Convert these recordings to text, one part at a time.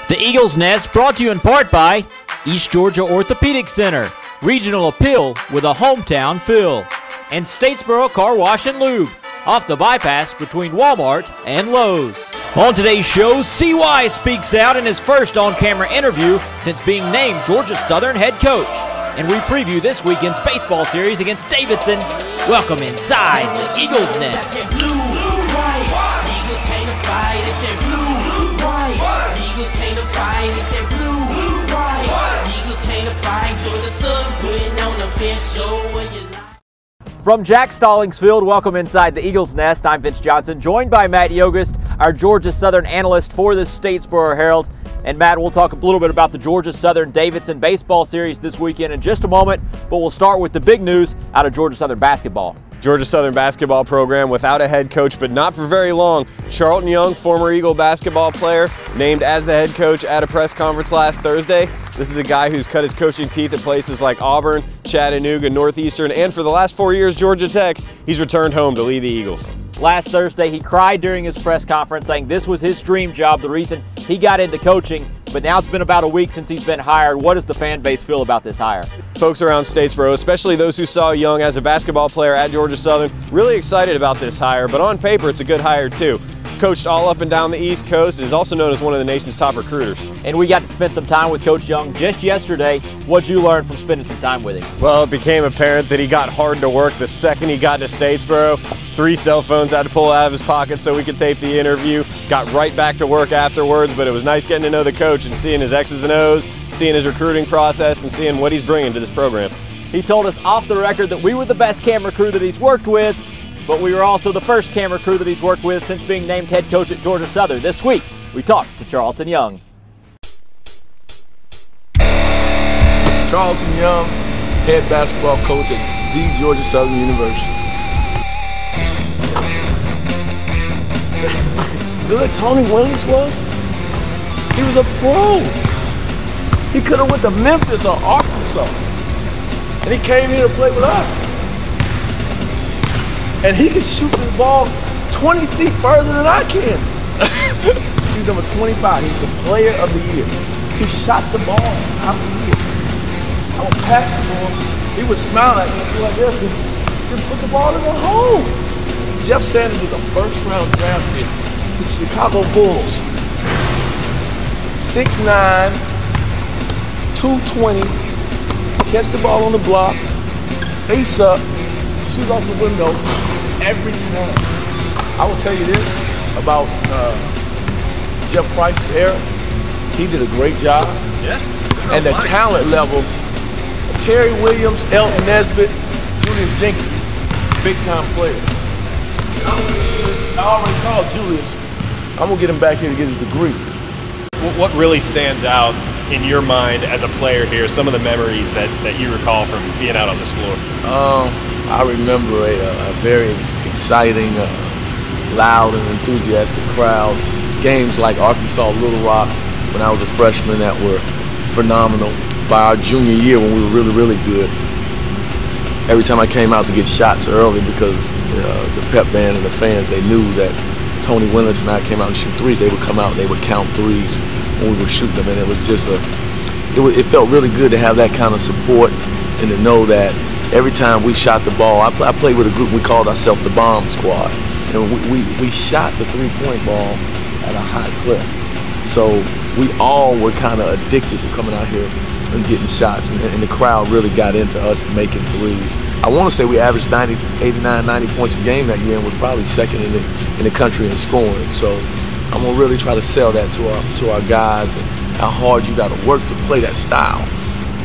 The Eagles Nest brought to you in part by East Georgia Orthopedic Center, regional appeal with a hometown feel, and Statesboro Car Wash and Lube, off the bypass between Walmart and Lowe's. On today's show, CY speaks out in his first on-camera interview since being named Georgia Southern head coach. And we preview this weekend's baseball series against Davidson. Welcome inside the Eagles Nest. From Jack Stallings Field, welcome inside the Eagles Nest. I'm Vince Johnson, joined by Matt Yogus, our Georgia Southern analyst for the Statesboro Herald. And Matt, we'll talk a little bit about the Georgia Southern Davidson baseball series this weekend in just a moment, but we'll start with the big news out of Georgia Southern basketball. Georgia Southern basketball program without a head coach, but not for very long. Charlton Young, former Eagle basketball player, named as the head coach at a press conference last Thursday. This is a guy who's cut his coaching teeth at places like Auburn, Chattanooga, Northeastern, and for the last 4 years, Georgia Tech. He's returned home to lead the Eagles. Last Thursday, he cried during his press conference saying this was his dream job, the reason he got into coaching, but now it's been about a week since he's been hired. What does the fan base feel about this hire? Folks around Statesboro, especially those who saw Young as a basketball player at Georgia Southern, really excited about this hire, but on paper it's a good hire too. Coached all up and down the East Coast, is also known as one of the nation's top recruiters. And we got to spend some time with Coach Young just yesterday. What'd you learn from spending some time with him? Well, it became apparent that he got hard to work the second he got to Statesboro. 3 cell phones had to pull out of his pocket so we could tape the interview. Got right back to work afterwards, but it was nice getting to know the coach and seeing his X's and O's, seeing his recruiting process, and seeing what he's bringing to this program. He told us off the record that we were the best camera crew that he's worked with, but we were also the first camera crew that he's worked with since being named head coach at Georgia Southern. This week, we talked to Charlton Young. Charlton Young, head basketball coach at the Georgia Southern University. Good Tony Willis was? He was a pro. He could have went to Memphis or Arkansas. And he came here to play with us. And he can shoot the ball 20 feet further than I can. He's number 25. He's the player of the year. He shot the ball out the year. I would pass it to him. He would smile at me like this and put the ball in the hole. Jeff Sanders was a first-round draft pick to the Chicago Bulls. 6'9", 220, catch the ball on the block, face up, shoot off the window every time. I will tell you this about Jeff Price's era. He did a great job. Yeah. And the talent level, Terry Williams, Elton Nesbitt, Julius Jenkins, big-time player. I already called Julius. I'm gonna get him back here to get his degree. What really stands out in your mind as a player here, some of the memories that you recall from being out on this floor? I remember a very exciting, loud and enthusiastic crowd. Games like Arkansas Little Rock when I was a freshman that were phenomenal. By our junior year when we were really, really good, every time I came out to get shots early because the pep band and the fans, they knew that Tony Willis and I came out and shoot threes, they would come out and they would count threes when we would shoot them, and it was just it felt really good to have that kind of support and to know that every time we shot the ball, I played with a group, we called ourselves the Bomb Squad, and we shot the three-point ball at a high clip. So we all were kind of addicted to coming out here and getting shots, and the crowd really got into us making threes. I want to say we averaged 89, 90 points a game that year and was probably second in the country in scoring. So I'm gonna really try to sell that to our guys and how hard you got to work to play that style.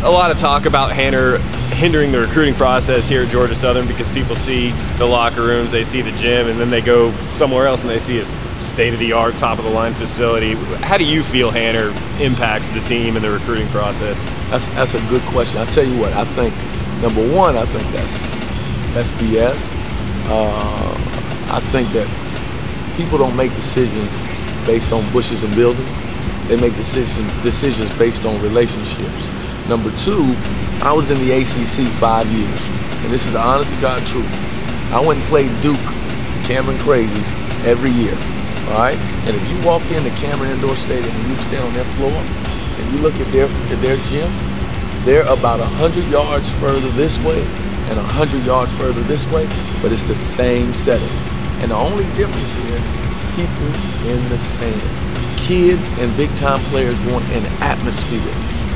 A lot of talk about hindering the recruiting process here at Georgia Southern because people see the locker rooms, they see the gym, and then they go somewhere else and they see a state-of-the-art, top-of-the-line facility. How do you feel Hanner impacts the team and the recruiting process? That's a good question. I'll tell you what, I think, number one, I think that's BS. I think that people don't make decisions based on bushes and buildings. They make decisions based on relationships. Number two, I was in the ACC 5 years, and this is the honest to God truth. I went and played Duke, Cameron Crazies every year. all right? And if you walk in the Cameron Indoor Stadium and you stand on their floor and you look at their gym, they're about 100 yards further this way and 100 yards further this way, but it's the same setting. And the only difference is people in the stands. Kids and big-time players want an atmosphere.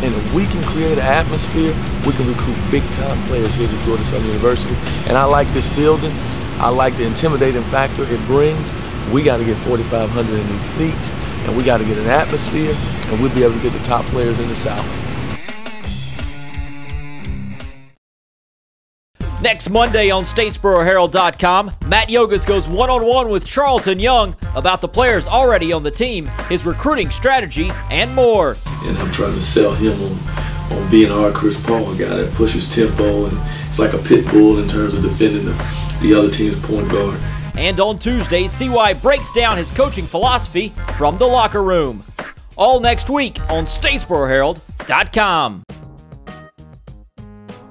And if we can create an atmosphere, we can recruit big-time players here at Georgia Southern University. And I like this building. I like the intimidating factor it brings. We got to get 4,500 in these seats, and we got to get an atmosphere, and we'll be able to get the top players in the South. Next Monday on StatesboroHerald.com, Matt Yogus goes one-on-one with Charlton Young about the players already on the team, his recruiting strategy, and more. And I'm trying to sell him on being our Chris Paul, a guy that pushes tempo, and it's like a pit bull in terms of defending the other team's point guard. And on Tuesday, CY breaks down his coaching philosophy from the locker room. All next week on StatesboroHerald.com.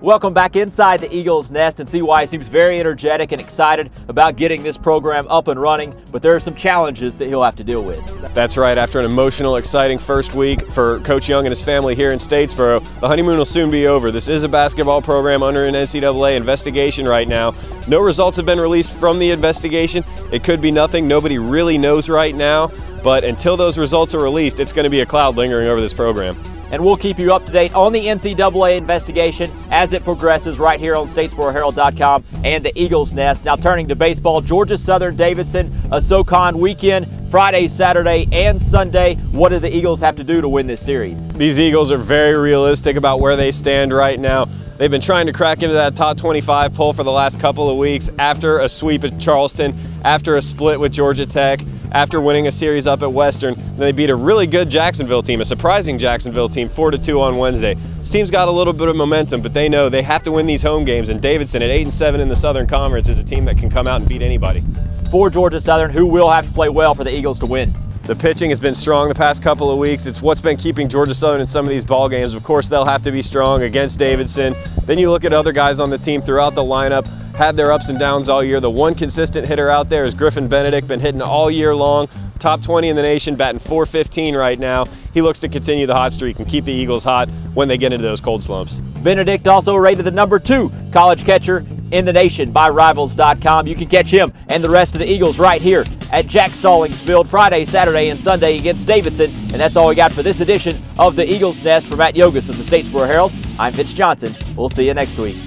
Welcome back inside the Eagles' nest, and CY seems very energetic and excited about getting this program up and running, but there are some challenges that he'll have to deal with. That's right. After an emotional, exciting first week for Coach Young and his family here in Statesboro, the honeymoon will soon be over. This is a basketball program under an NCAA investigation right now. No results have been released from the investigation. It could be nothing. Nobody really knows right now, but until those results are released, it's going to be a cloud lingering over this program. And we'll keep you up to date on the NCAA investigation as it progresses right here on StatesboroHerald.com and the Eagles' Nest. Now turning to baseball, Georgia Southern Davidson, a SoCon weekend, Friday, Saturday, and Sunday. What do the Eagles have to do to win this series? These Eagles are very realistic about where they stand right now. They've been trying to crack into that top 25 poll for the last couple of weeks after a sweep at Charleston, after a split with Georgia Tech, after winning a series up at Western. They beat a really good Jacksonville team, a surprising Jacksonville team, 4-2 on Wednesday. This team's got a little bit of momentum, but they know they have to win these home games, and Davidson at 8-7 in the Southern Conference is a team that can come out and beat anybody. For Georgia Southern, who will have to play well for the Eagles to win? The pitching has been strong the past couple of weeks. It's what's been keeping Georgia Southern in some of these ball games. Of course, they'll have to be strong against Davidson. Then you look at other guys on the team throughout the lineup, had their ups and downs all year. The one consistent hitter out there is Griffin Benedict, been hitting all year long. Top 20 in the nation, batting .415 right now. He looks to continue the hot streak and keep the Eagles hot when they get into those cold slumps. Benedict also rated the #2 college catcher in the nation by Rivals.com. You can catch him and the rest of the Eagles right here at Jack Stallings Field Friday, Saturday, and Sunday against Davidson. And that's all we got for this edition of the Eagles' Nest. For Matt Yogus of the Statesboro Herald, I'm Pitch Johnson. We'll see you next week.